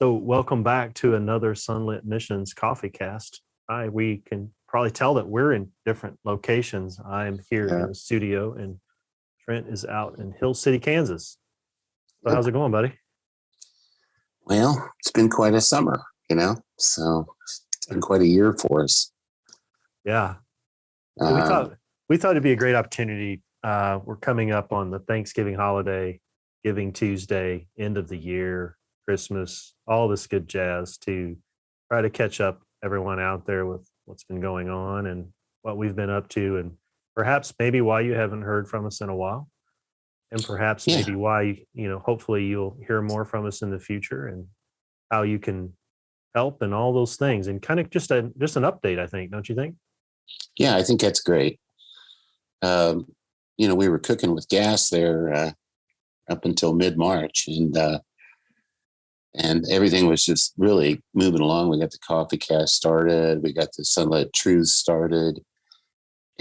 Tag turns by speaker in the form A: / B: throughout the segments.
A: So, welcome back to another Sunlit Missions Coffee Cast. We can probably tell that we're in different locations. I'm here
B: Yeah.
A: in the studio, and Trent is out in Hill City, Kansas. So,
B: Yep.
A: how's it going, buddy?
B: Well, it's been quite a summer, so it's been quite a year for us.
A: Yeah. So we thought it'd be a great opportunity. We're coming up on the Thanksgiving holiday, Giving Tuesday, end of the year, Christmas, all this good jazz to try to catch up everyone out there with what's been going on and what we've been up to, and perhaps maybe why you haven't heard from us in a while, and perhaps
B: Yeah.
A: maybe why hopefully you'll hear more from us in the future and how you can help and all those things, and kind of just an update, I think, don't you think?
B: Yeah, I think that's great. We were cooking with gas there up until mid-March, and everything was just really moving along. We got the coffee cast started. We got the Sunlit Truths started.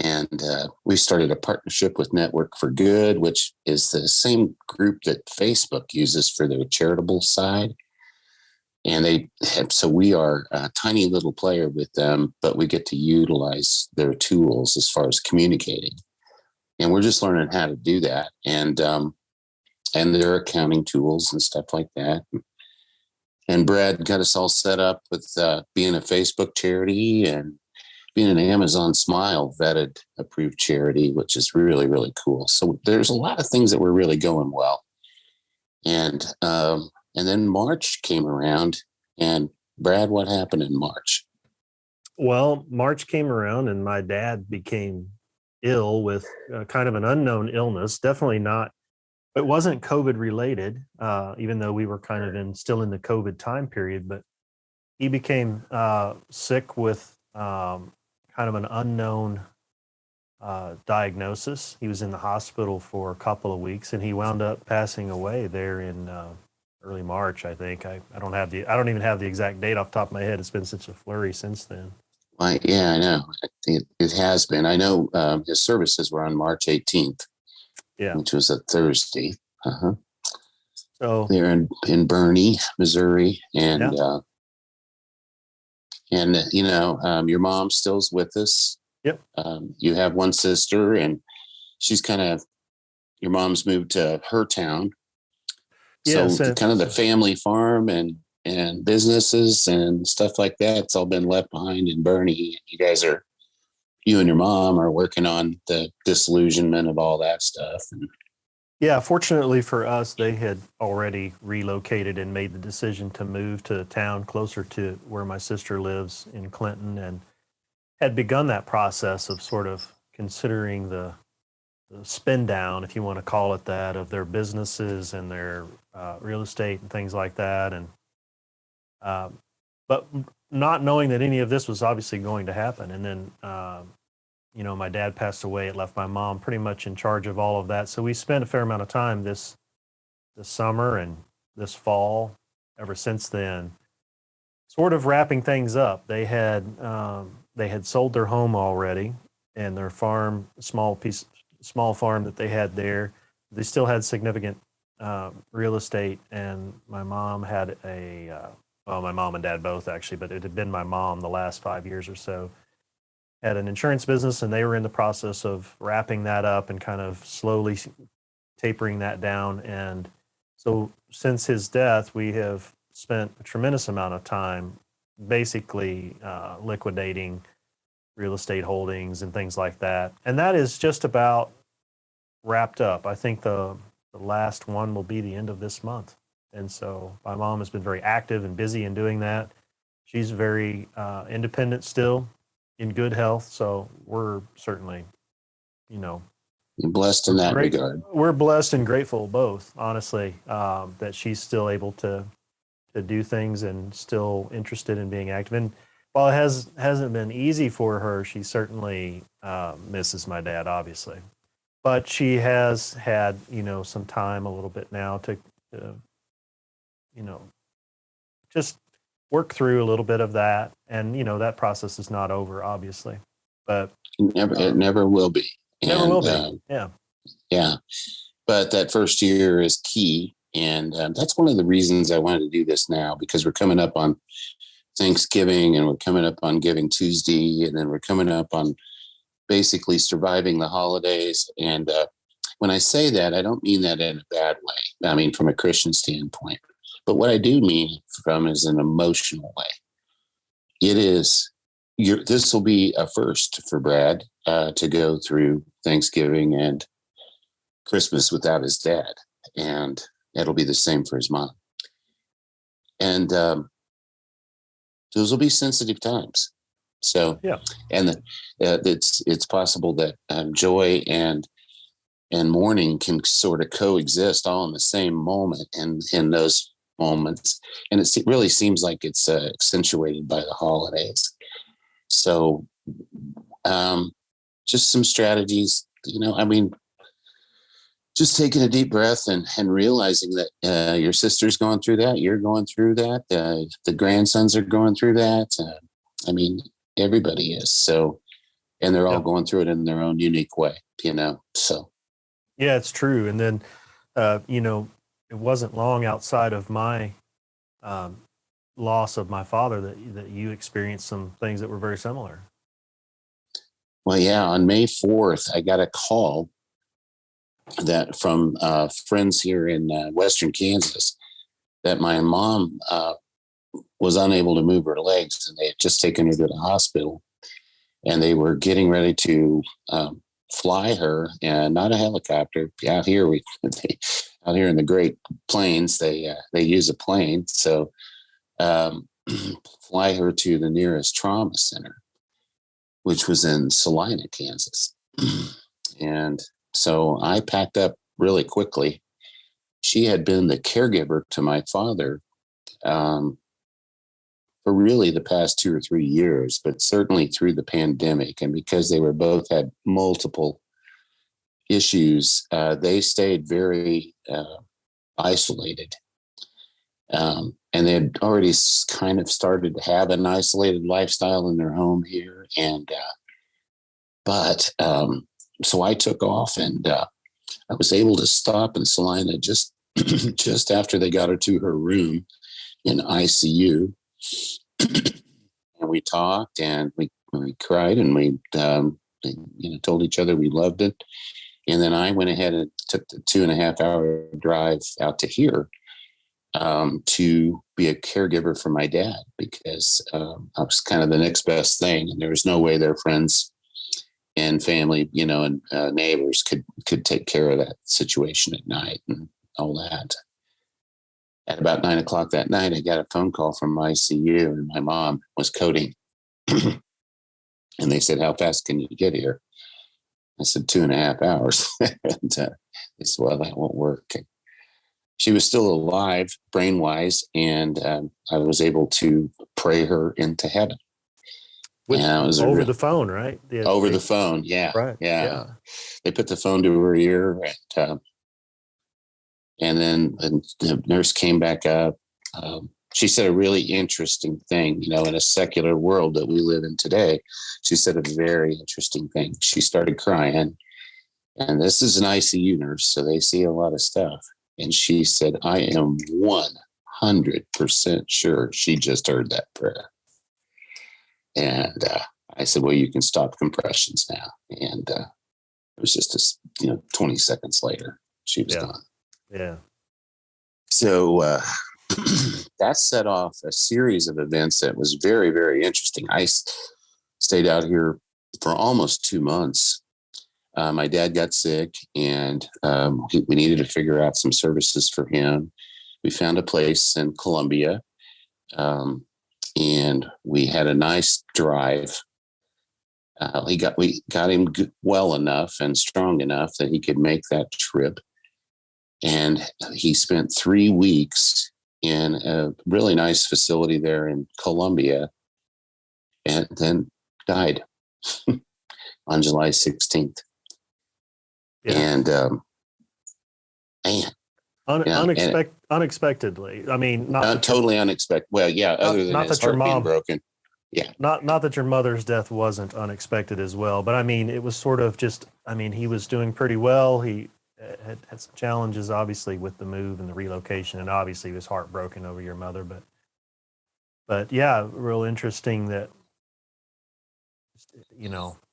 B: And we started a partnership with Network for Good, which is the same group that Facebook uses for their charitable side. And so we are a tiny little player with them, but we get to utilize their tools as far as communicating. And we're just learning how to do that. And their accounting tools and stuff like that. And Brad got us all set up with being a Facebook charity and being an Amazon Smile vetted approved charity, which is really, really cool. So there's a lot of things that were really going well. And then March came around, and Brad, what happened in March?
A: Well, March came around and my dad became ill with kind of an unknown illness. Definitely not, it wasn't COVID related, even though we were kind of still in the COVID time period, but he became sick with kind of an unknown diagnosis. He was in the hospital for a couple of weeks, and he wound up passing away there in early March, I think. I don't even have the exact date off the top of my head. It's been such a flurry since then.
B: Yeah, I know. It has been. I know his services were on March 18th, which was a Thursday.
A: So
B: they're in Bernie, Missouri, and your mom still's with us.
A: Yep.
B: You have one sister, and she's your mom's moved to her town. So kind of the family farm and businesses and stuff like that, it's all been left behind in Bernie. You and your mom are working on the disillusionment of all that stuff.
A: Yeah, fortunately for us, they had already relocated and made the decision to move to a town closer to where my sister lives in Clinton, and had begun that process of sort of considering the spin down, if you want to call it that, of their businesses and their real estate and things like that. And but not knowing that any of this was obviously going to happen. And then my dad passed away. It left my mom pretty much in charge of all of that. So we spent a fair amount of time this summer and this fall, ever since then, sort of wrapping things up. They had sold their home already, and their farm, small farm that they had there. They still had significant real estate, and my mom had my mom and dad both actually, but it had been my mom the last 5 years or so, had an insurance business, and they were in the process of wrapping that up and kind of slowly tapering that down. And so since his death, we have spent a tremendous amount of time basically liquidating real estate holdings and things like that. And that is just about wrapped up. I think the last one will be the end of this month. And so my mom has been very active and busy in doing that. She's very independent still, in good health. So we're certainly,
B: you're blessed in that regard.
A: We're blessed and grateful both, honestly, that she's still able to do things and still interested in being active. And while it hasn't been easy for her, she certainly misses my dad, obviously. But she has had, some time a little bit now to just work through a little bit of that. And, that process is not over, obviously. But
B: it never will be.
A: Never will be. Yeah.
B: Yeah. But that first year is key. And that's one of the reasons I wanted to do this now, because we're coming up on Thanksgiving and we're coming up on Giving Tuesday, and then we're coming up on basically surviving the holidays. And when I say that, I don't mean that in a bad way. I mean, from a Christian standpoint. But what I do mean from is an emotional way. It is, this will be a first for Brad to go through Thanksgiving and Christmas without his dad. And it'll be the same for his mom. And those will be sensitive times. So,
A: Yeah.
B: and it's possible that joy and mourning can sort of coexist all in the same moment, and in those moments. And it really seems like it's accentuated by the holidays. So just some strategies, I mean, just taking a deep breath and realizing that your sister's going through that, you're going through that, the grandsons are going through that. I mean, everybody is. So, and they're all going through it in their own unique way, so.
A: Yeah, it's true. And then, it wasn't long outside of my loss of my father that you experienced some things that were very similar.
B: Well, yeah, on May 4th, I got a call that from friends here in Western Kansas that my mom was unable to move her legs, and they had just taken her to the hospital, and they were getting ready to fly her, and not a helicopter. Out here, out here in the Great Plains, they use a plane. So fly her to the nearest trauma center, which was in Salina, Kansas. And so I packed up really quickly. She had been the caregiver to my father for really the past 2 or 3 years, but certainly through the pandemic. And because they were both had multiple issues, they stayed very isolated. And they had already kind of started to have an isolated lifestyle in their home here. And, so I took off, and I was able to stop in Salina just after they got her to her room in ICU. And we talked, and we cried, and we told each other we loved it. And then I went ahead and took the 2.5-hour drive out to here to be a caregiver for my dad, because I was kind of the next best thing, and there was no way their friends and family, and neighbors could take care of that situation at night and all that. At about 9 o'clock that night, I got a phone call from ICU, and my mom was coding. And they said, "How fast can you get here?" I said, 2.5 hours. And they said, "Well, that won't work." She was still alive, brain-wise, and I was able to pray her into heaven.
A: Over the phone, right?
B: Over the phone, yeah.
A: Right.
B: Yeah. They put the phone to her ear, and then the nurse came back up. She said a really interesting thing, in a secular world that we live in today. She said a very interesting thing. She started crying, and this is an ICU nurse, so they see a lot of stuff. And she said, "I am 100% sure she just heard that prayer." And I said, "Well, you can stop compressions now." And it was just 20 seconds later, she was gone.
A: Yeah.
B: So that set off a series of events that was very, very interesting. I stayed out here for almost 2 months. My dad got sick, and we needed to figure out some services for him. We found a place in Columbia, and we had a nice drive. We got him well enough and strong enough that he could make that trip. And he spent 3 weeks in a really nice facility there in Columbia, and then died on July 16th.
A: Yeah.
B: And
A: unexpectedly. I mean, not
B: totally unexpected. Well, yeah, other than
A: not
B: his
A: that your
B: heart being
A: mom
B: broken. Yeah.
A: Not that your mother's death wasn't unexpected as well, but I mean, it was sort of just, I mean, he was doing pretty well. had some challenges, obviously, with the move and the relocation, and obviously was heartbroken over your mother. But yeah, real interesting that,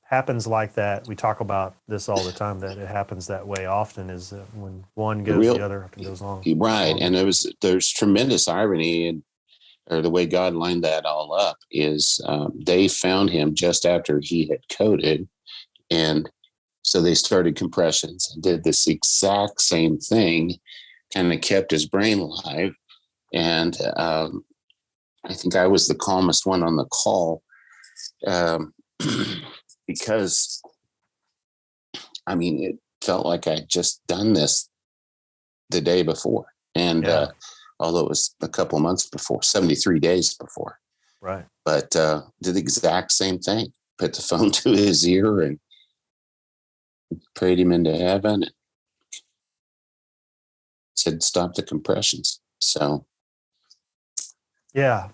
A: happens like that. We talk about this all the time, that it happens that way often, is when one
B: The
A: goes, the
B: real
A: other often goes on.
B: right, and there's tremendous irony in, or the way God lined that all up is they found him just after he had coded, and so they started compressions and did this exact same thing, kind of kept his brain alive. And I think I was the calmest one on the call, because I mean, it felt like I'd just done this the day before. And
A: Yeah.
B: although it was a couple of months before, 73 days before.
A: Right.
B: But did the exact same thing. Put the phone to his ear and prayed him into heaven. And said, stop the compressions. So,
A: Yeah.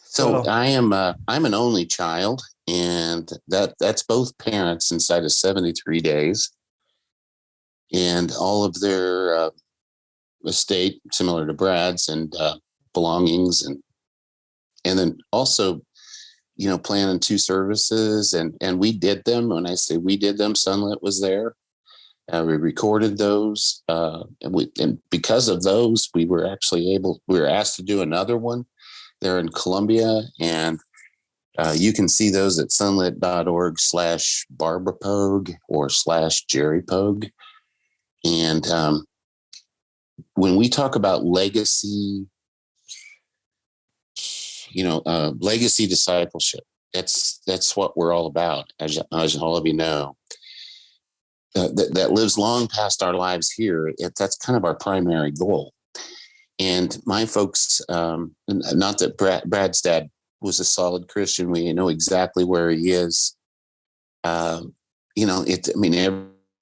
B: so I'm an only child, and that's both parents inside of 73 days, and all of their estate similar to Brad's, and belongings, and then also, planning 2 services, and we did them. When I say we did them, Sunlit was there. We recorded those, and because of those, we were asked to do another one there in Columbia, and you can see those at sunlit.org/Barbara or /Jerry Pogue. And when we talk about legacy, legacy discipleship, that's what we're all about, as all of you know. That lives long past our lives here. That's kind of our primary goal. And my folks, not that Brad's dad was a solid Christian. We know exactly where he is.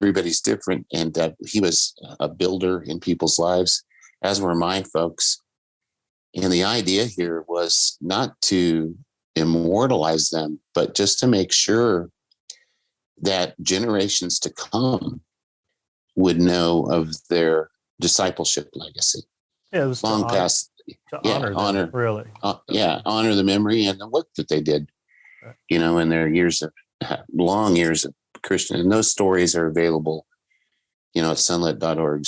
B: Everybody's different. And he was a builder in people's lives, as were my folks. And the idea here was not to immortalize them, but just to make sure that generations to come would know of their discipleship legacy.
C: Yeah, it was
B: long past.
C: honor them, really.
B: Honor the memory and the work that they did,
C: Right.
B: In their long years of Christian. And those stories are available, at sunlit.org/.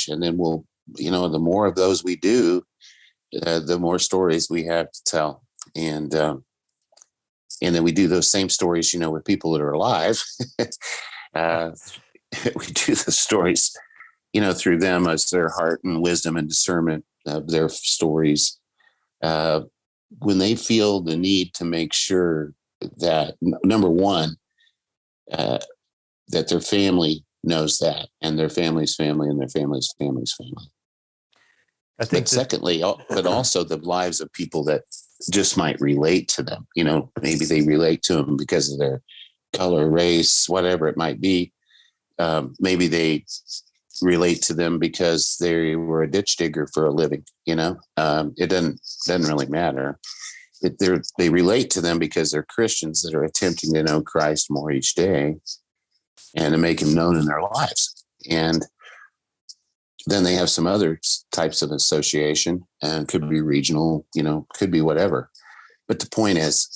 B: And then we'll, the more of those we do, the more stories we have to tell. And then we do those same stories, with people that are alive. We do the stories, through them as their heart and wisdom and discernment of their stories. When they feel the need to make sure that, number one, that their family knows that, and their family's family and their family's family's family. But secondly, but also the lives of people that just might relate to them. Maybe they relate to them because of their color, race, whatever it might be. Maybe they relate to them because they were a ditch digger for a living. It doesn't really matter. They relate to them because they're Christians that are attempting to know Christ more each day and to make him known in their lives. And then they have some other types of association, and could be regional, could be whatever. But the point is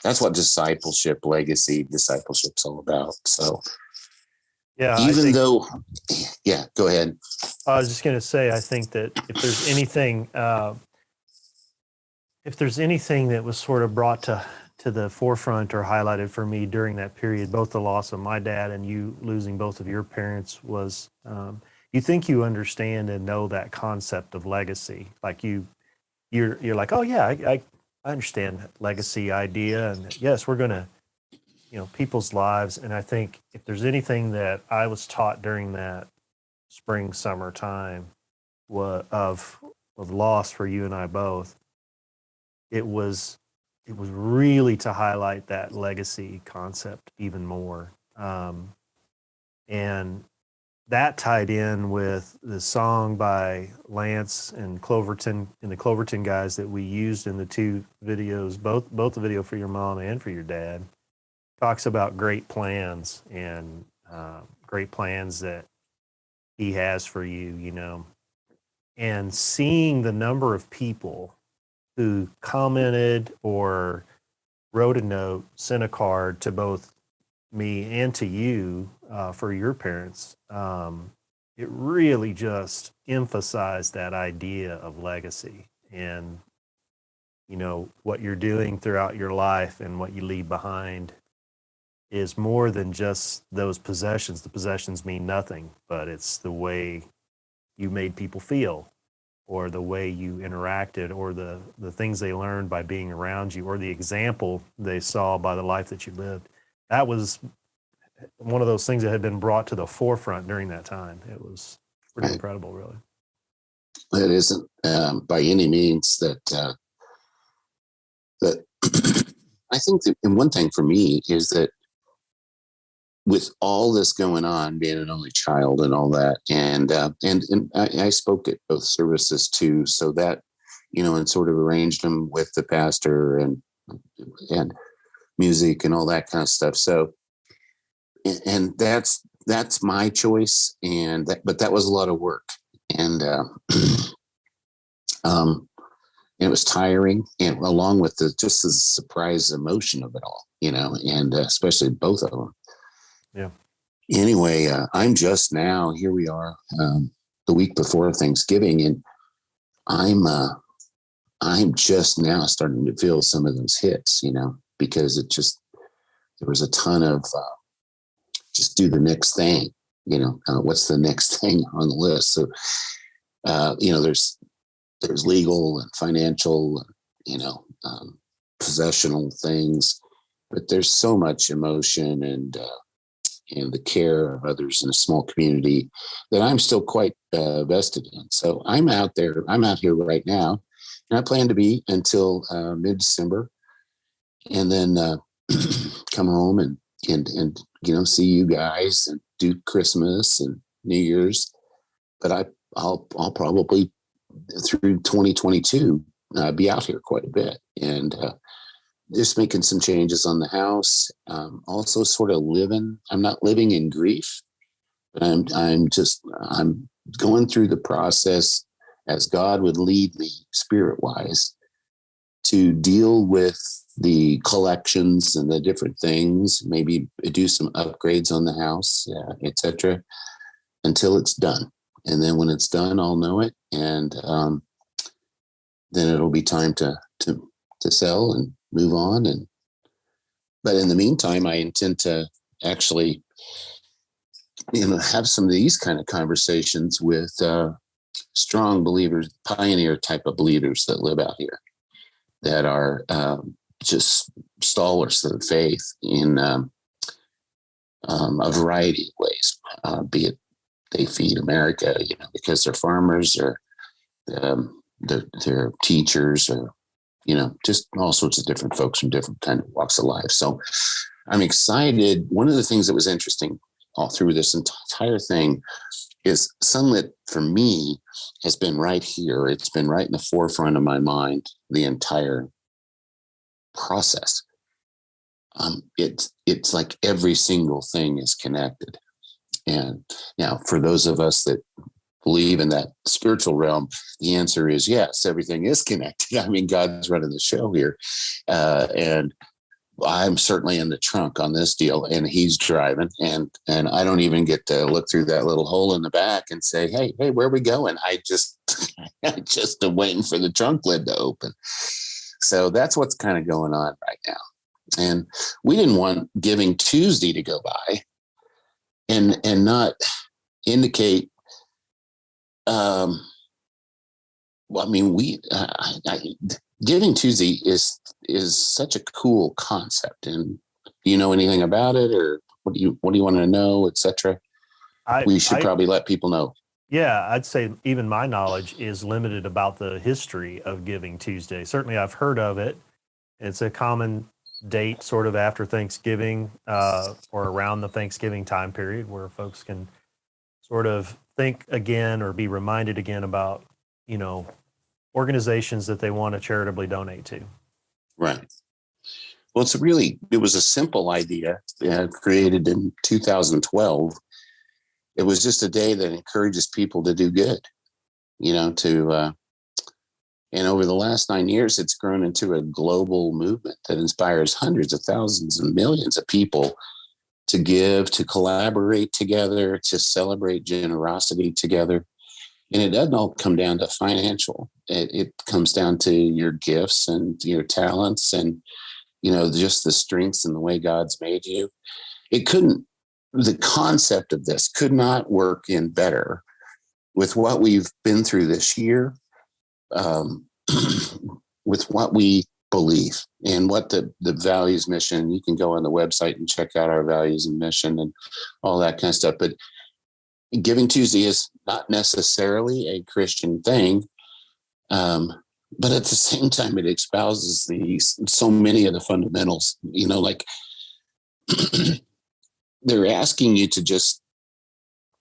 B: that's what discipleship's all about. So
C: Yeah,
B: go ahead.
C: I was just going to say, I think that if there's anything that was sort of brought to the forefront or highlighted for me during that period, both the loss of my dad and you losing both of your parents, was you think you understand and know that concept of legacy. Like you're like, oh yeah, I understand that legacy idea, and yes, we're going to, people's lives. And I think if there's anything that I was taught during that spring, summer time of loss for you and I both, it was really to highlight that legacy concept even more. And that tied in with the song by Lance and Cloverton and the Cloverton guys that we used in the 2 videos, both the video for your mom and for your dad, talks about great plans and
A: great plans that he has for you, you know, and seeing the number of people who commented or wrote a note, sent a card to both me and to you for your parents, it really just emphasized that idea of legacy and, you know, what you're doing throughout your life and what you leave behind is more than just those possessions. The possessions mean nothing, but it's the way you made people feel or the way you interacted or the things they learned by being around you or the example they saw by the life that you lived. That was one of those things that had been brought to the forefront during that time. It was pretty incredible, really.
B: It isn't by any means that I think that, and one thing for me is that with all this going on, being an only child and all that, and I spoke at both services too, so that, you know, and sort of arranged them with the pastor and music and all that kind of stuff. So, and that's my choice, but that was a lot of work, and it was tiring, and along with just the surprise emotion of it all, you know, and especially both of them.
A: Yeah.
B: Anyway, I'm just now, here we are, the week before Thanksgiving, and I'm just now starting to feel some of those hits, you know, because there was a ton of just do the next thing, you know, what's the next thing on the list? So, you know, there's legal and financial, you know, possessional things, but there's so much emotion and the care of others in a small community that I'm still quite vested in. So I'm out here right now, and I plan to be until mid-December, and then come home and you know, see you guys and do Christmas and New Year's. But I'll probably through 2022 be out here quite a bit, and just making some changes on the house. Also sort of I'm not living in grief, but I'm going through the process as God would lead me spirit wise to deal with the collections and the different things, maybe do some upgrades on the house, etc., until it's done. And then when it's done, I'll know it. And then it'll be time to sell and move on. But in the meantime, I intend to actually, you know, have some of these kind of conversations with strong believers, pioneer type of believers that live out here, that are just stalwarts of the faith in a variety of ways, be it they feed America, you know, because they're farmers, or they're teachers, or, you know, just all sorts of different folks from different kind of walks of life. So I'm excited. One of the things that was interesting all through this entire thing is Sunlit for me has been right here. It's been right in the forefront of my mind the entire process. It's like every single thing is connected. And now for those of us that believe in that spiritual realm, the answer is yes, everything is connected. I mean, God's running the show here. And I'm certainly in the trunk on this deal, and he's driving, and I don't even get to look through that little hole in the back and say, hey, where are we going? I just am waiting for the trunk lid to open. So that's what's kind of going on right now. And we didn't want Giving Tuesday to go by and not indicate, well, I mean, Giving Tuesday is such a cool concept. And do you know anything about it, or what do you want to know, etc.? We should probably let people know.
A: Yeah, I'd say even my knowledge is limited about the history of Giving Tuesday. Certainly I've heard of it. It's a common date sort of after Thanksgiving or around the Thanksgiving time period where folks can sort of think again or be reminded again about, you know, organizations that they want to charitably donate to.
B: Right. Well, it was a simple idea created in 2012. It was just a day that encourages people to do good, and over the last 9 years, it's grown into a global movement that inspires hundreds of thousands and millions of people to give, to collaborate together, to celebrate generosity together. And it doesn't all come down to financial. It comes down to your gifts and your talents and, just the strengths and the way God's made you. The concept of this could not work in better with what we've been through this year, with what we believe and what the values mission. You can go on the website and check out our values and mission and all that kind of stuff. But Giving Tuesday is not necessarily a Christian thing, but at the same time, it espouses so many of the fundamentals. Like they're asking you to just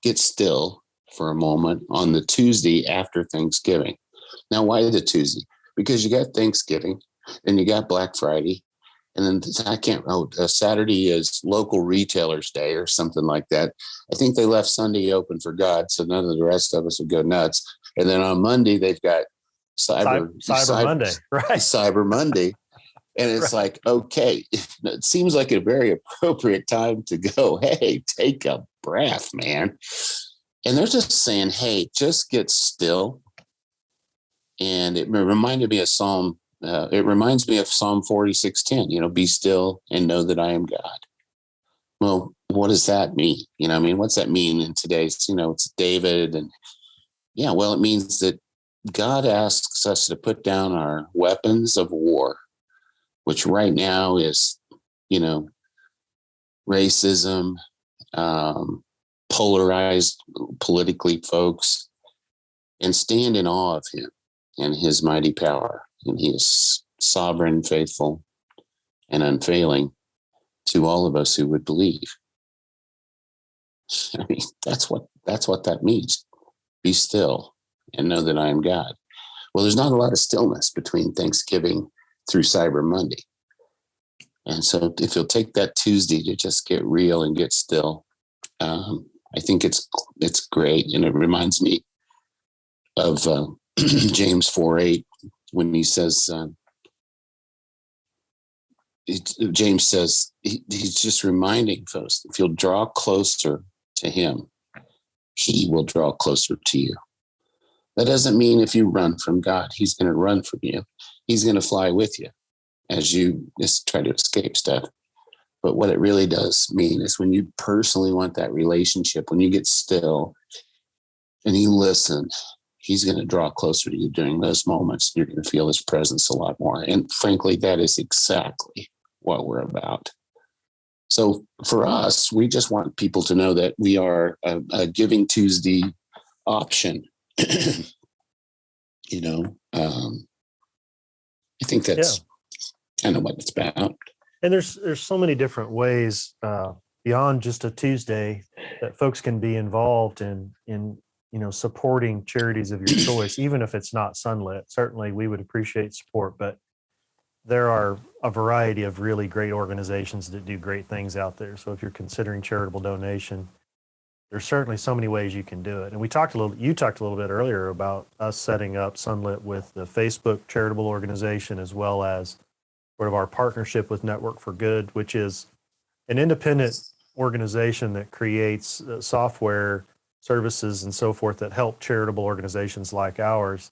B: get still for a moment on the Tuesday after Thanksgiving. Now, why the Tuesday? Because you got Thanksgiving, and you got Black Friday, and then Saturday is local retailers day or something like that. I think they left Sunday open for God, so none of the rest of us would go nuts. And then on Monday, they've got Cyber
C: Monday, right?
B: Cyber Monday. And it's
C: right.
B: like, okay, it seems like a very appropriate time to go, hey, take a breath, man. And they're just saying, hey, just get still. And it reminded me of Psalm 46:10, be still and know that I am God. Well, what does that mean? What's that mean in today's, it's David. And it means that God asks us to put down our weapons of war, which right now is, racism, polarized politically folks, and stand in awe of him and his mighty power. And he is sovereign, faithful, and unfailing to all of us who would believe. That's what that means. Be still and know that I am God. Well, there's not a lot of stillness between Thanksgiving through Cyber Monday. And so if you'll take that Tuesday to just get real and get still, I think it's great. And it reminds me of James 4:8 when he says, James says, he's just reminding folks, if you'll draw closer to him, he will draw closer to you. That doesn't mean if you run from God, he's going to run from you. He's going to fly with you as you just try to escape stuff. But what it really does mean is when you personally want that relationship, when you get still and you listen, he's going to draw closer to you during those moments. You're going to feel his presence a lot more. And frankly, that is exactly what we're about. So for us, we just want people to know that we are a Giving Tuesday option. I think that's kind of what it's about.
C: And there's so many different ways beyond just a Tuesday that folks can be involved in supporting charities of your choice, even if it's not Sunlit. Certainly, we would appreciate support, but there are a variety of really great organizations that do great things out there. So if you're considering charitable donation, there's certainly so many ways you can do it. And you talked a little bit earlier about us setting up Sunlit with the Facebook charitable organization, as well as sort of our partnership with Network for Good, which is an independent organization that creates software services and so forth that help charitable organizations like ours.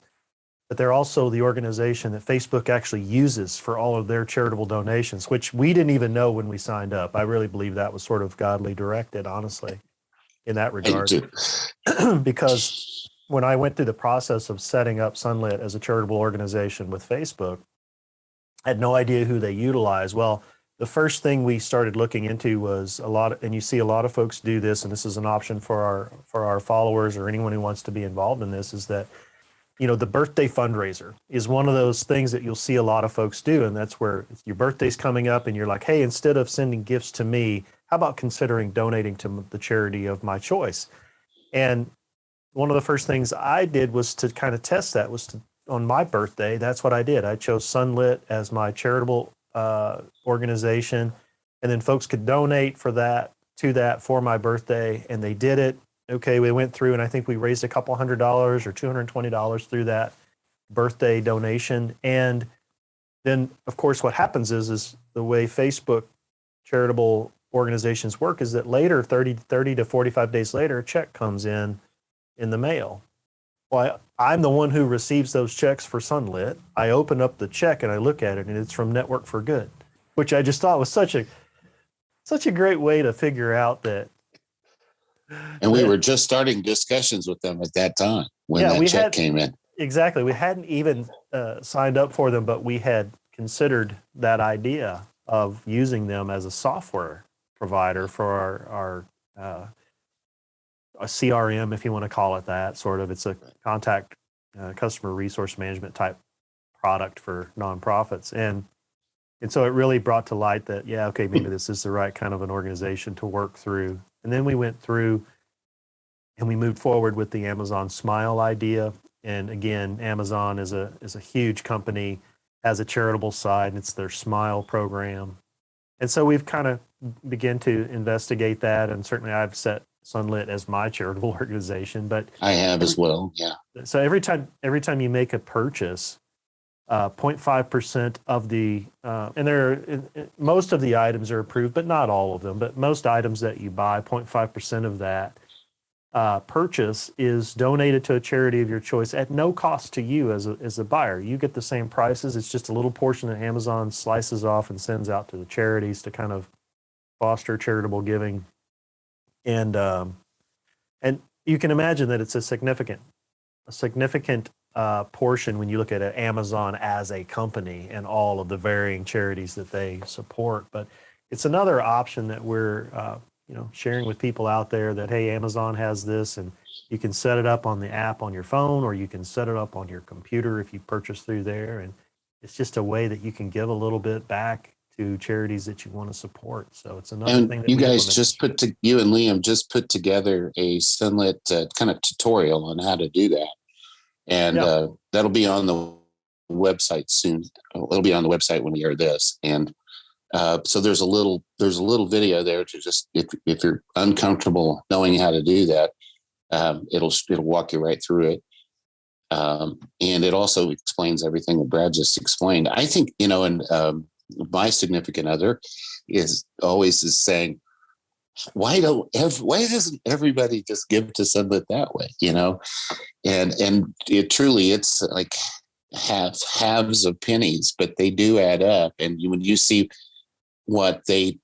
C: But they're also the organization that Facebook actually uses for all of their charitable donations, which we didn't even know when we signed up. I really believe that was sort of godly directed, honestly, in that regard. Because when I went through the process of setting up Sunlit as a charitable organization with Facebook, I had no idea who they utilize. Well, the first thing we started looking into was and you see a lot of folks do this, and this is an option for our followers or anyone who wants to be involved in this, is that the Birthday Fundraiser is one of those things that you'll see a lot of folks do. And that's where your birthday's coming up and you're like, hey, instead of sending gifts to me, how about considering donating to the charity of my choice? And one of the first things I did was to kind of test that, on my birthday, that's what I did. I chose Sunlit as my charitable organization, and then folks could donate for that for my birthday, and they did it. Okay, we went through, and I think we raised a couple $100 or $220 through that birthday donation. And then, of course, what happens is the way Facebook charitable organizations work is that later, 30 to 45 days later, a check comes in the mail. Well, I'm the one who receives those checks for Sunlit. I open up the check and I look at it, and it's from Network for Good, which I just thought was such a great way to figure out that.
B: And we were just starting discussions with them at that time when that check came in.
C: Exactly. We hadn't even signed up for them, but we had considered that idea of using them as a software provider for our a CRM, if you want to call it that, sort of. It's a contact customer resource management type product for nonprofits. And so it really brought to light that, maybe this is the right kind of an organization to work through. And then we went through and we moved forward with the Amazon Smile idea. And again, Amazon is a huge company, has a charitable side, and it's their Smile program. And so we've kind of begun to investigate that. And certainly I've set Sunlit as my charitable organization, but
B: I have as well. Yeah.
C: So every time you make a purchase, 0.5% of the, and most of the items are approved, but not all of them, but most items that you buy, 0.5% of that purchase is donated to a charity of your choice at no cost to you as a buyer. You get the same prices. It's just a little portion that Amazon slices off and sends out to the charities to kind of foster charitable giving. And you can imagine that it's a significant portion when you look at Amazon as a company and all of the varying charities that they support. But it's another option that we're sharing with people out there that, hey, Amazon has this, and you can set it up on the app on your phone, or you can set it up on your computer if you purchase through there. And it's just a way that you can give a little bit back to charities that you want to support. So it's another thing that
B: you guys you and Liam just put together a Sunlit kind of tutorial on how to do that. And that'll be on the website soon. It'll be on the website when we air this. And so there's a little video there to just, if you're uncomfortable knowing how to do that, it'll walk you right through it. And it also explains everything that Brad just explained. I think, and my significant other is saying, why doesn't everybody just give to Sunlit that way? And it truly, it's like halves of pennies, but they do add up. And when you see what they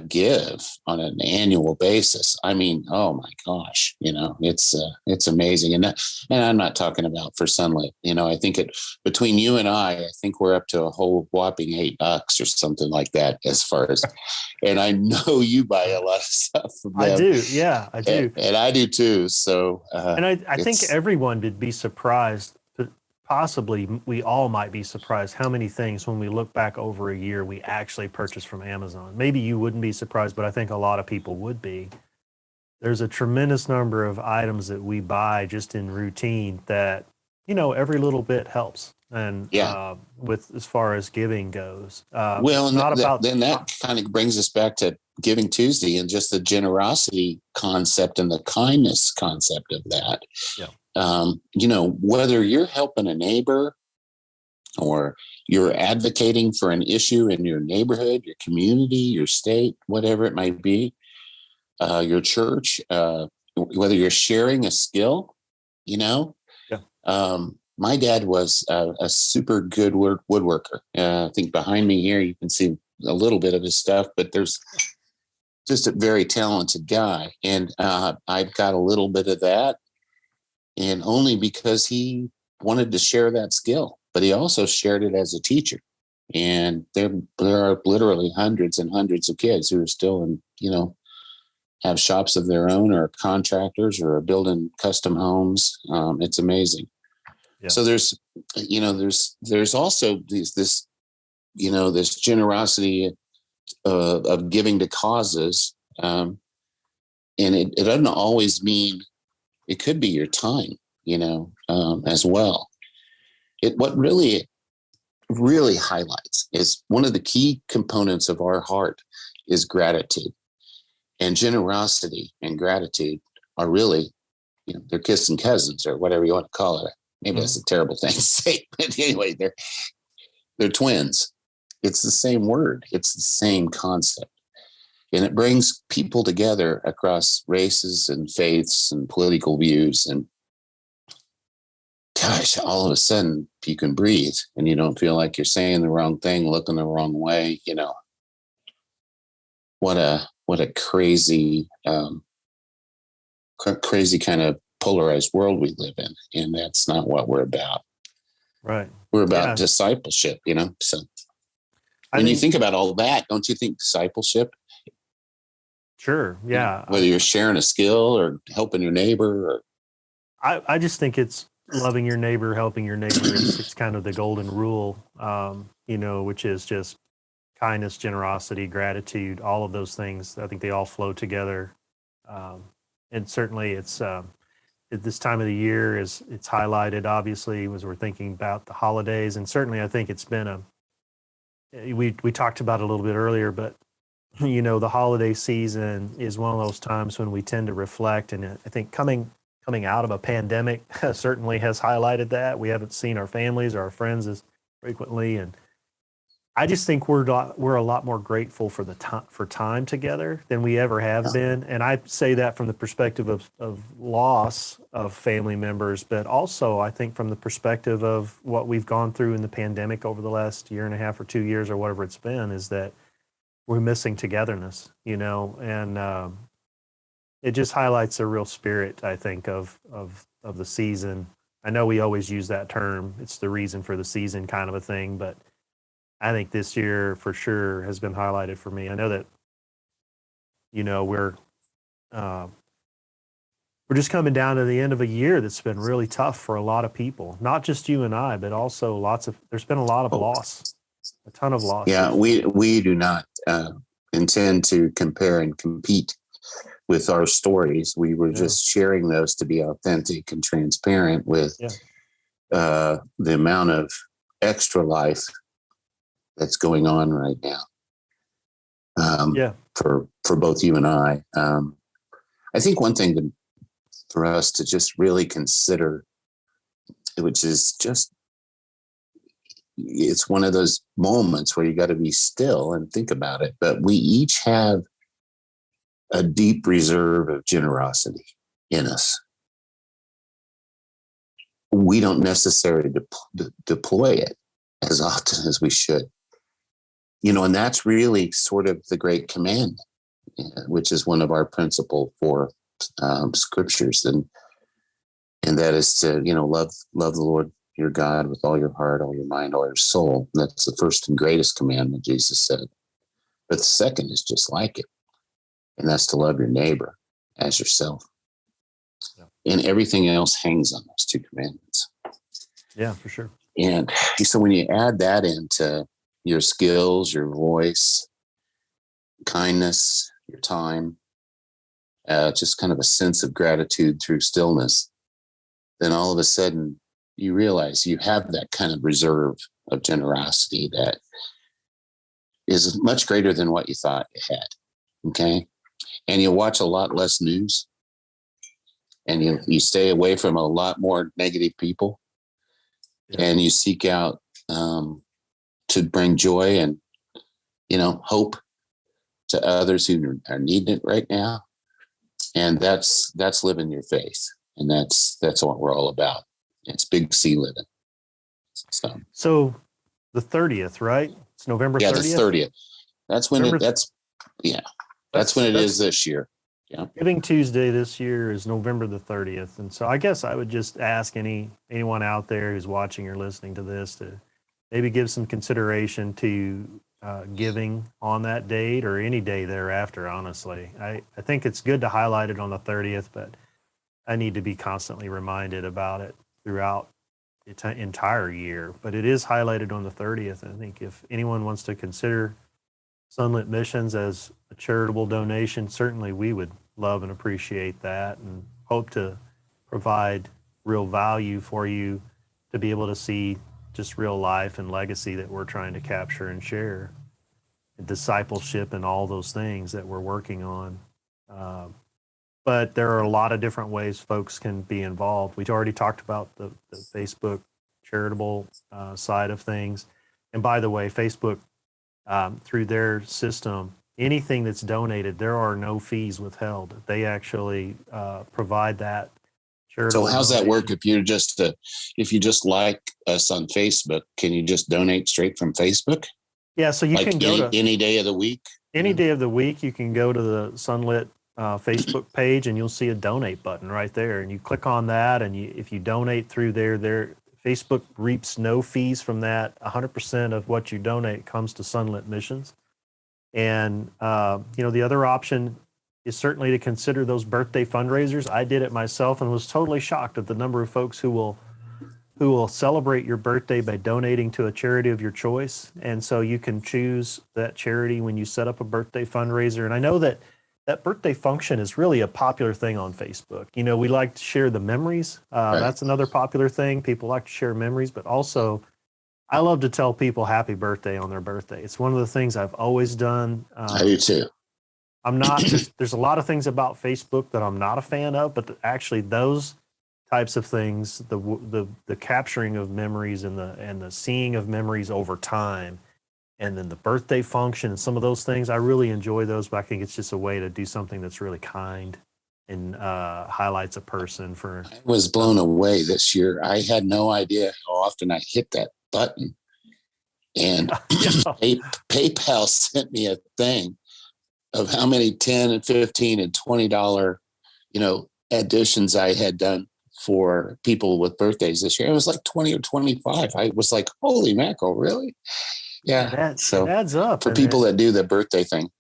B: give on an annual basis, I mean, oh my gosh, it's amazing. And I'm not talking about for Sunlit. I think between you and I think we're up to a whole whopping $8 or something like that as far as, and I know you buy a lot of stuff from them.
C: I do. Yeah, I do.
B: And I do too. So,
C: and I think everyone would be surprised. Possibly we all might be surprised how many things when we look back over a year we actually purchase from Amazon. Maybe you wouldn't be surprised, but I think a lot of people would be. There's a tremendous number of items that we buy just in routine that, every little bit helps. And with as far as giving goes.
B: Well, then that kind of brings us back to Giving Tuesday and just the generosity concept and the kindness concept of that.
C: Yeah.
B: Whether you're helping a neighbor or you're advocating for an issue in your neighborhood, your community, your state, whatever it might be, your church, whether you're sharing a skill, my dad was a super good woodworker. I think behind me here, you can see a little bit of his stuff, but there's just a very talented guy. And I've got a little bit of that. And only because he wanted to share that skill, but he also shared it as a teacher. And there are literally hundreds and hundreds of kids who are still in, have shops of their own or contractors or are building custom homes. It's amazing. Yeah. So there's also this generosity of giving to causes. And it doesn't always mean, it could be your time, as well. What really really highlights is one of the key components of our heart is gratitude. And generosity and gratitude are really, they're kissing cousins or whatever you want to call it. Maybe that's a terrible thing to say, but anyway, they're twins. It's the same word. It's the same concept. And it brings people together across races and faiths and political views. And gosh, all of a sudden you can breathe and you don't feel like you're saying the wrong thing, looking the wrong way. What a crazy, crazy kind of polarized world we live in. And that's not what we're about.
C: Right.
B: We're about discipleship, So when you think about all that, don't you think discipleship?
C: Sure. Yeah.
B: Whether you're sharing a skill or helping your neighbor or.
C: I just think it's loving your neighbor, helping your neighbor. It's kind of the golden rule, which is just kindness, generosity, gratitude, all of those things. I think they all flow together. And certainly it's at this time of the year it's highlighted, obviously, as we're thinking about the holidays. And certainly I think it's been we talked about it a little bit earlier, but the holiday season is one of those times when we tend to reflect. And I think coming out of a pandemic certainly has highlighted that. We haven't seen our families or our friends as frequently. And I just think we're a lot more grateful for time together than we ever have been. And I say that from the perspective of loss of family members, but also I think from the perspective of what we've gone through in the pandemic over the last year and a half or 2 years or whatever it's been, is that we're missing togetherness, and it just highlights a real spirit, I think, of the season. I know we always use that term. It's the reason for the season kind of a thing, but I think this year for sure has been highlighted for me. I know that, we're just coming down to the end of a year that's been really tough for a lot of people, not just you and I, but also there's been a lot of loss, a ton of loss.
B: Yeah, we do not intend to compare and compete with our stories. We were just sharing those to be authentic and transparent with the amount of extra life that's going on right now. For both you and I. I think one thing for us to just really consider, which is just, it's one of those moments where you got to be still and think about it. But we each have a deep reserve of generosity in us. We don't necessarily deploy it as often as we should. And that's really sort of the great commandment, which is one of our principal four scriptures. And that is to, love the Lord your God with all your heart, all your mind, all your soul. And that's the first and greatest commandment, Jesus said. But the second is just like it. And that's to love your neighbor as yourself. Yeah. And everything else hangs on those two commandments.
C: Yeah, for sure.
B: And so when you add that into your skills, your voice, kindness, your time, just kind of a sense of gratitude through stillness, then all of a sudden you realize you have that kind of reserve of generosity that is much greater than what you thought you had. Okay. And you watch a lot less news, and you stay away from a lot more negative people, and you seek out to bring joy and, hope to others who are needing it right now. And that's living your faith. And that's what we're all about. It's big C living.
C: So the 30th, right? It's November 30th.
B: Yeah, the 30th. That's when That's when it is this year. Yeah.
C: Giving Tuesday this year is November the 30th. And so I guess I would just ask anyone out there who's watching or listening to this to maybe give some consideration to giving on that date or any day thereafter, honestly. I think it's good to highlight it on the 30th, but I need to be constantly reminded about it throughout the entire year. But it is highlighted on the 30th. I think if anyone wants to consider Sunlit Missions as a charitable donation, certainly we would love and appreciate that, and hope to provide real value for you to be able to see
A: just real life and legacy that we're trying to capture and share, discipleship and all those things that we're working on. But there are a lot of different ways folks can be involved. We've already talked about the Facebook charitable side of things. And by the way, Facebook, through their system, anything that's donated, there are no fees withheld. They actually provide that charitable.
B: So how's that
A: donation.
B: work if you just like us on Facebook, can you just donate straight from Facebook?
A: Yeah, so you
B: Like
A: can go to
B: any day of the week?
A: any day of the week. You can go to the Sunlit Facebook page, and you'll see a donate button right there, and you click on that, and if you donate through there, Facebook reaps no fees from that. 100% of what you donate comes to Sunlit missions. And the other option is certainly to consider those birthday fundraisers. I did it myself and was totally shocked at the number of folks who will celebrate your birthday by donating to a charity of your choice. And so you can choose that charity when you set up a birthday fundraiser. And I know that birthday function is really a popular thing on Facebook. We like to share the memories.
B: Right.
A: That's another popular thing. People like to share memories, but also I love to tell people happy birthday on their birthday. It's one of the things I've always done.
B: I do too.
A: I'm not, there's a lot of things about Facebook that I'm not a fan of, but actually those types of things, the capturing of memories and the seeing of memories over time, and then the birthday function and some of those things, I really enjoy those, but I think it's just a way to do something that's really kind and highlights a person for.
B: I was blown away this year. I had no idea how often I hit that button. And PayPal sent me a thing of how many 10 and 15 and $20, additions I had done for people with birthdays this year. It was like 20 or 25. I was like, holy mackerel, really? Yeah.
A: It adds up
B: for people that do the birthday thing.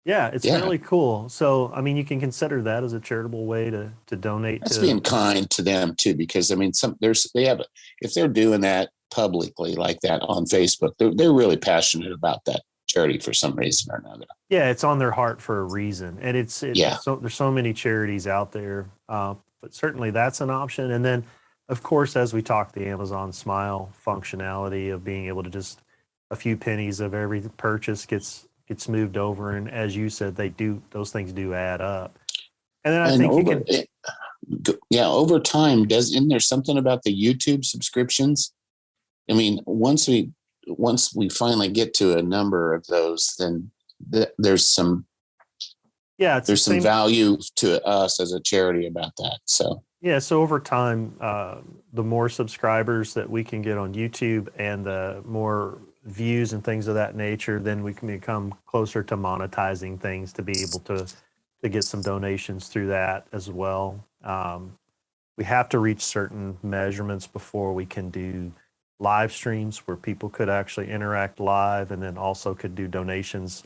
A: Yeah, it's really cool. So, you can consider that as a charitable way to donate.
B: That's being kind to them too, because if they're doing that publicly like that on Facebook, they're really passionate about that charity for some reason or another.
A: Yeah, it's on their heart for a reason, and so there's so many charities out there, but certainly that's an option. And then, of course, as we talked, the Amazon Smile functionality of being able to just a few pennies of every purchase gets moved over, and as you said, those things do add up. And then I think
B: over time, isn't there something about the YouTube subscriptions? I mean, once we finally get to a number of those, then there's some value to us as a charity about that. So
A: so over time, the more subscribers that we can get on YouTube and the more views and things of that nature, then we can become closer to monetizing things to be able to get some donations through that as well. We have to reach certain measurements before we can do live streams where people could actually interact live, and then also could do donations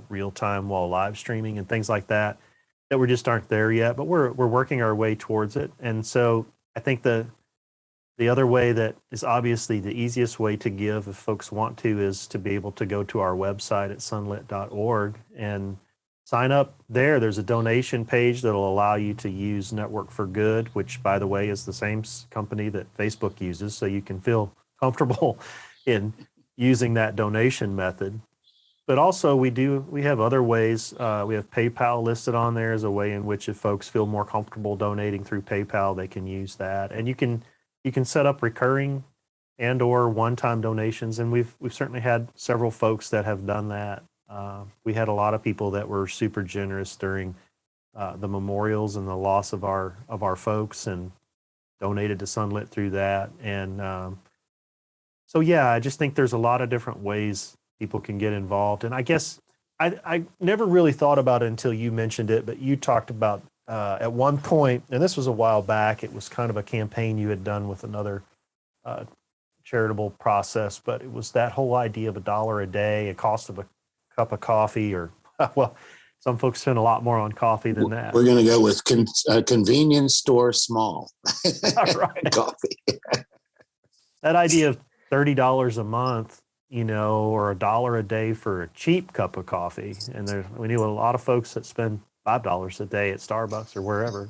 A: real time while live streaming and things like that we just aren't there yet, but we're working our way towards it. And so I think the other way that is obviously the easiest way to give, if folks want to, is to be able to go to our website at sunlit.org and sign up there. There's a donation page that'll allow you to use Network for Good, which, by the way, is the same company that Facebook uses, so you can feel comfortable in using that donation method. But also we have other ways. We have PayPal listed on there as a way in which, if folks feel more comfortable donating through PayPal, they can use that. And you can set up recurring and or one-time donations. And we've certainly had several folks that have done that. We had a lot of people that were super generous during the memorials and the loss of our folks, and donated to Sunlit through that. And I just think there's a lot of different ways people can get involved. And I guess I never really thought about it until you mentioned it, but you talked about at one point, and this was a while back, it was kind of a campaign you had done with another charitable process, but it was that whole idea of $1 a day, a cost of a cup of coffee, or, well, some folks spend a lot more on coffee than that.
B: We're going to go with convenience store small.
A: Right.
B: Coffee.
A: That idea of $30 a month, or $1 a day for a cheap cup of coffee. And we knew a lot of folks that spend $5 a day at Starbucks or wherever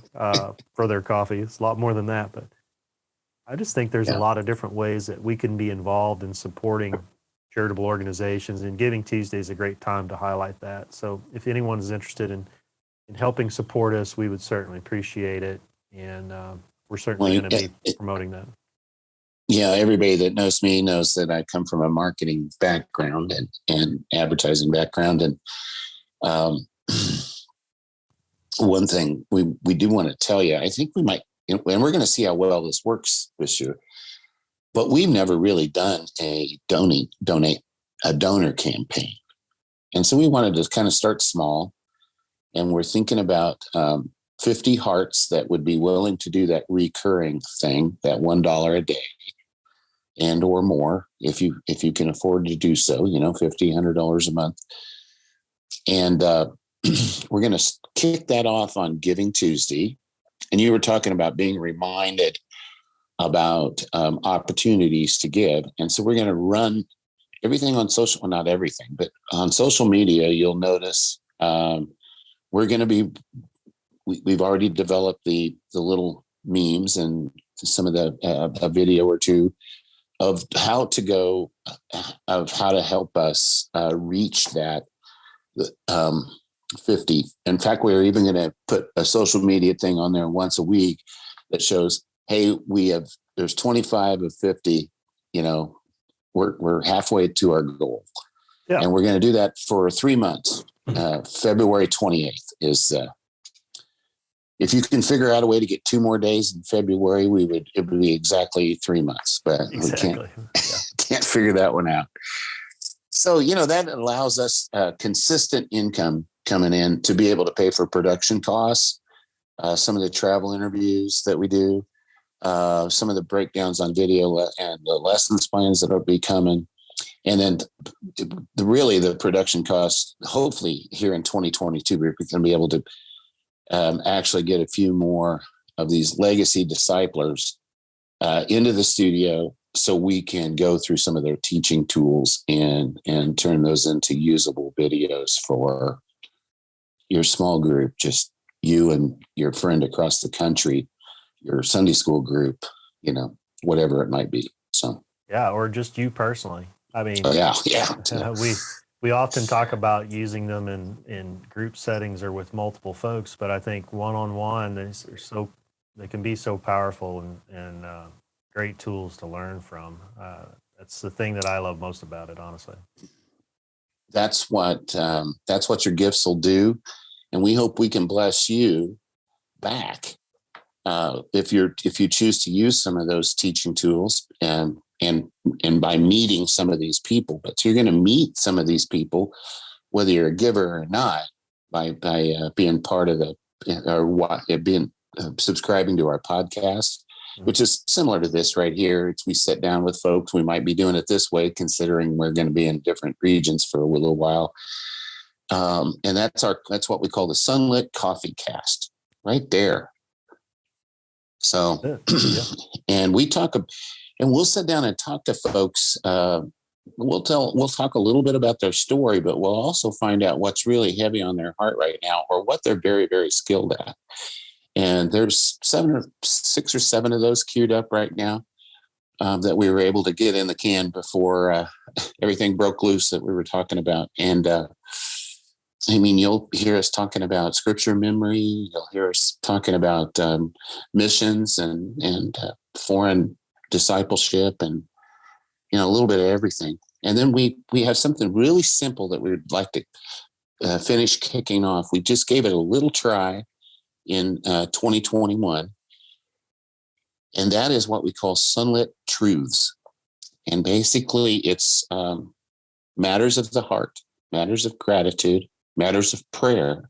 A: for their coffee. It's a lot more than that, but
C: I just think there's a
B: Yeah.
C: lot of different ways that we can be involved in supporting charitable organizations, and Giving Tuesday is a great time to highlight that. So if anyone is interested in helping support us, we would certainly appreciate it. And we're certainly
B: Well,
C: going to be promoting that.
B: yeah, everybody that knows me knows that I come from a marketing background and advertising background. And one thing we do want to tell you, I think we might, and we're going to see how well this works this year, but we've never really done a donor campaign. And so we wanted to kind of start small, and we're thinking about 50 hearts that would be willing to do that recurring thing, that $1 a day and or more, if you can afford to do so, $50, $100 a month. And we're going to kick that off on Giving Tuesday. And you were talking about being reminded about opportunities to give. And so we're going to run everything on social, well, not everything, but on social media, you'll notice we're going to be, we've already developed the little memes and some of the a video or two of how to help us reach that 50. In fact, we're even going to put a social media thing on there once a week that shows, hey, there's 25 of 50, we're halfway to our goal. Yeah. And we're going to do that for 3 months. February 28th is, if you can figure out a way to get 2 more days in February, it would be exactly 3 months, but exactly. We can't figure that one out. So, that allows us consistent income coming in to be able to pay for production costs, some of the travel interviews that we do, some of the breakdowns on video and the lessons plans that will be coming. And then the production costs, hopefully here in 2022, we're going to be able to actually get a few more of these legacy disciplers into the studio so we can go through some of their teaching tools and turn those into usable videos for your small group, just you and your friend across the country, your Sunday school group, whatever it might be. So
C: yeah, or just you personally. I mean, we often talk about using them in group settings or with multiple folks, but I think one-on-one they can be so powerful and great tools to learn from. That's the thing that I love most about it, honestly.
B: That's what your gifts will do, and we hope we can bless you back if you choose to use some of those teaching tools and by meeting some of these people. But you're going to meet some of these people, whether you're a giver or not, by being part of subscribing to our podcast, which is similar to this right here. We sit down with folks. We might be doing it this way, considering we're going to be in different regions for a little while. And that's what we call the Sunlit Coffee Cast, right there. So, and we'll sit down and talk to folks. We'll talk a little bit about their story, but we'll also find out what's really heavy on their heart right now, or what they're very, very skilled at. And there's 6 or 7 of those queued up right now that we were able to get in the can before everything broke loose that we were talking about. And you'll hear us talking about scripture memory. You'll hear us talking about missions and foreign discipleship, and a little bit of everything. And then we have something really simple that we would like to finish kicking off. We just gave it a little try in 2021, and that is what we call Sunlit Truths. And basically it's matters of the heart, matters of gratitude, matters of prayer,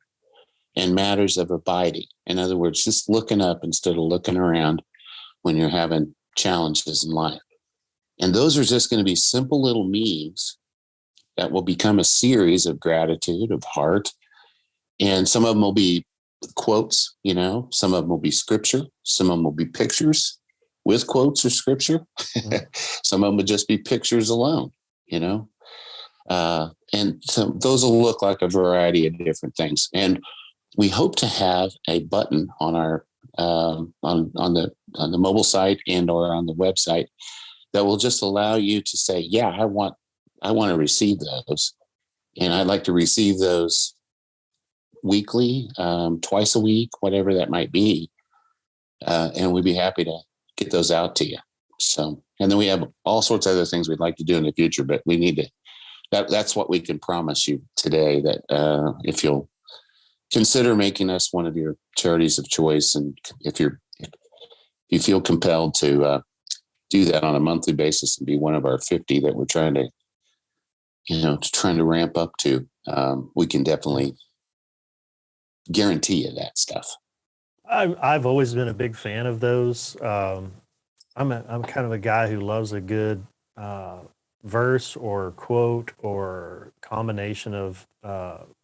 B: and matters of abiding. In other words, just looking up instead of looking around when you're having challenges in life. And those are just going to be simple little memes that will become a series of gratitude, of heart. And some of them will be quotes, some of them will be scripture. Some of them will be pictures with quotes or scripture. Some of them will just be pictures alone, and so those will look like a variety of different things. And we hope to have a button on our on the mobile site and or on the website that will just allow you to say, yeah, I want to receive those, and I'd like to receive those weekly, twice a week, whatever that might be, and we'd be happy to get those out to you. So, and then we have all sorts of other things we'd like to do in the future, but we need to. That's what we can promise you today. That if you'll consider making us one of your charities of choice, and if you feel compelled to do that on a monthly basis and be one of our 50 that we're trying to ramp up to, we can definitely guarantee you that stuff.
C: I've always been a big fan of those. I'm kind of a guy who loves a good verse or quote or combination of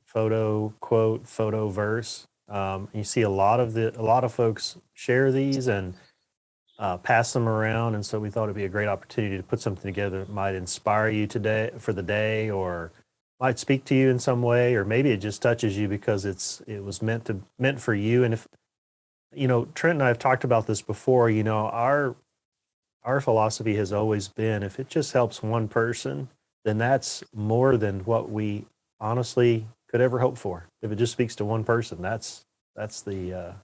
C: photo quote, photo verse. You see a lot of folks share these and pass them around, and so we thought it'd be a great opportunity to put something together that might inspire you today for the day, or might speak to you in some way, or maybe it just touches you because it was meant for you. And if Trent and I have talked about this before, our philosophy has always been, if it just helps one person, then that's more than what we honestly could ever hope for. If it just speaks to one person, that's the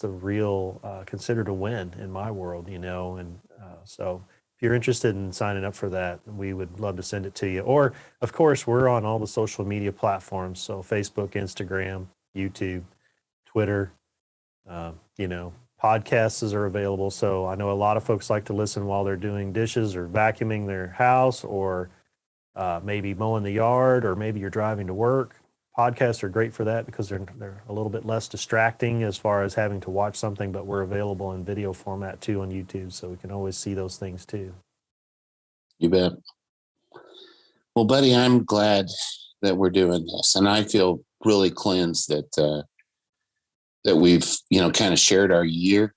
C: real considered a win in my world, and so if you're interested in signing up for that, we would love to send it to you. Or of course, we're on all the social media platforms, so Facebook, Instagram, YouTube, Twitter, podcasts are available. So I know a lot of folks like to listen while they're doing dishes or vacuuming their house, or maybe mowing the yard, or maybe you're driving to work. Podcasts are great for that because they're a little bit less distracting as far as having to watch something, but we're available in video format too on YouTube, so we can always see those things too.
B: You bet. Well, buddy, I'm glad that we're doing this, and I feel really cleansed that we've kind of shared our year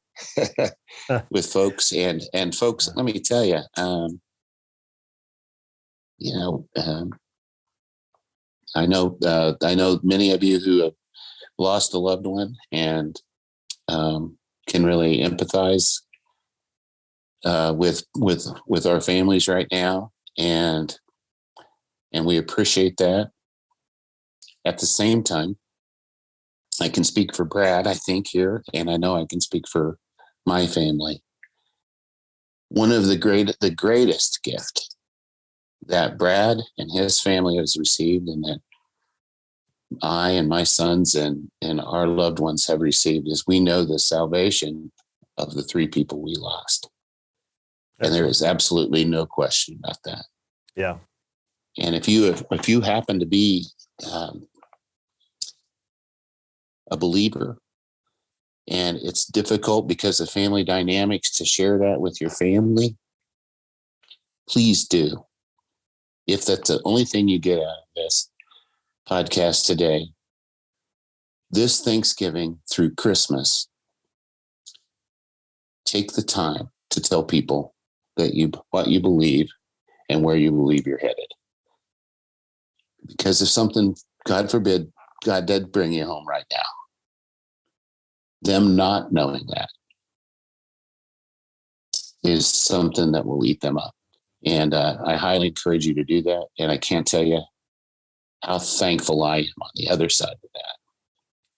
B: with folks, and folks, let me tell you, I know many of you who have lost a loved one, and can really empathize with our families right now, and we appreciate that. At the same time, I can speak for Brad, I think, here, and I know I can speak for my family. One of the greatest gift that Brad and his family has received, and that I and my sons and our loved ones have received, is we know the salvation of the 3 people we lost. And there is absolutely no question about that.
C: Yeah.
B: And if you happen to be a believer, and it's difficult because of family dynamics to share that with your family, please do. If that's the only thing you get out of this podcast today, this Thanksgiving through Christmas, take the time to tell people what you believe and where you believe you're headed. Because if something, God forbid, God did bring you home right now, them not knowing that is something that will eat them up. And I highly encourage you to do that. And I can't tell you how thankful I am on the other side of that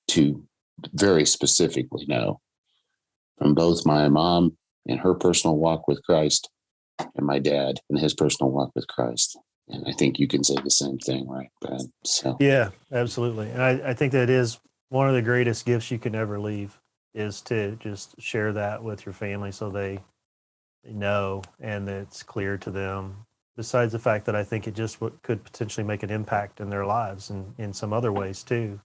B: to very specifically know from both my mom and her personal walk with Christ, and my dad and his personal walk with Christ. And I think you can say the same thing, right, Brad? So
C: Yeah, absolutely. And I think that is one of the greatest gifts you can ever leave, is to just share that with your family so they know and it's clear to them. Besides the fact that I think it just could potentially make an impact in their lives and in some other ways too.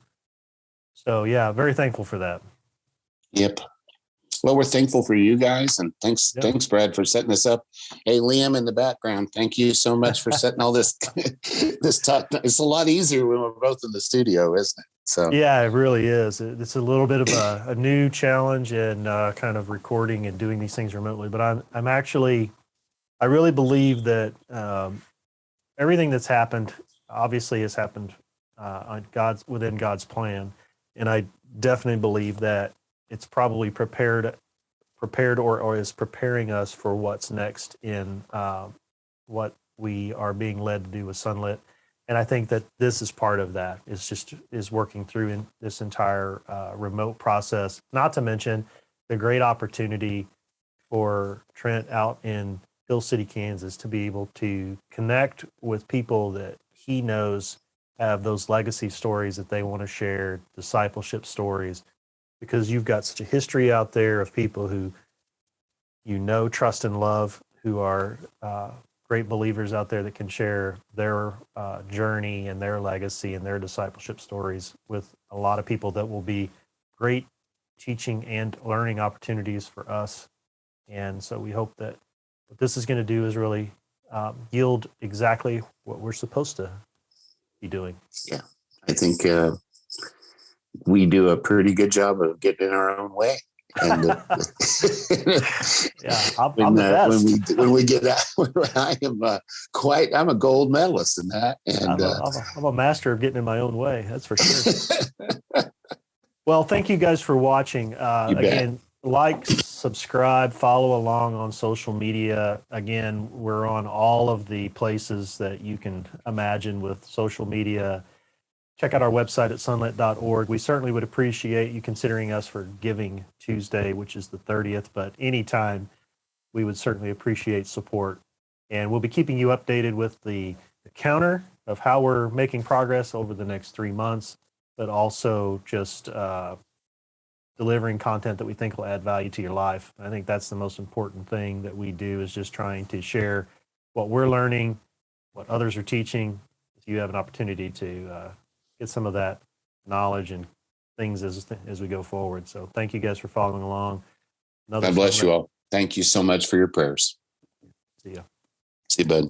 C: So yeah, very thankful for that.
B: Yep. Well, we're thankful for you guys, and thanks, Brad, for setting this up. Hey, Liam in the background, thank you so much for setting all this this talk. It's a lot easier when we're both in the studio, isn't it? So
C: yeah, it really is. It's a little bit of a new challenge, and kind of recording and doing these things remotely. But I really believe that everything that's happened obviously has happened within God's plan, and I definitely believe that
A: it's probably prepared or is preparing us for what's next in what we are being led to do with Sunlit. And I think that this is part of that, is working through in this entire remote process, not to mention the great opportunity for Trent out in Hill City, Kansas, to be able to connect with people that he knows have those legacy stories that they want to share, discipleship stories, because you've got such a history out there of people who trust and love, who are great believers out there that can share their journey and their legacy and their discipleship stories with a lot of people that will be great teaching and learning opportunities for us. And so we hope that what this is going to do is really yield exactly what we're supposed to be doing.
B: Yeah, I think we do a pretty good job of getting in our own way. And
A: Yeah, I'm the best.
B: when we get out, I'm a gold medalist in that. And
A: I'm a master of getting in my own way. That's for sure. Well, thank you guys for watching. Again, like, subscribe, follow along on social media. Again, we're on all of the places that you can imagine with social media. Check out our website at sunlit.org. We certainly would appreciate you considering us for Giving Tuesday, which is the 30th, but anytime we would certainly appreciate support. And we'll be keeping you updated with the counter of how we're making progress over the next 3 months, but also just delivering content that we think will add value to your life. I think that's the most important thing that we do, is just trying to share what we're learning, what others are teaching. If you have an opportunity to get some of that knowledge and things as we go forward. So thank you guys for following along.
B: God bless you all. Thank you so much for your prayers.
A: See ya.
B: See you, bud.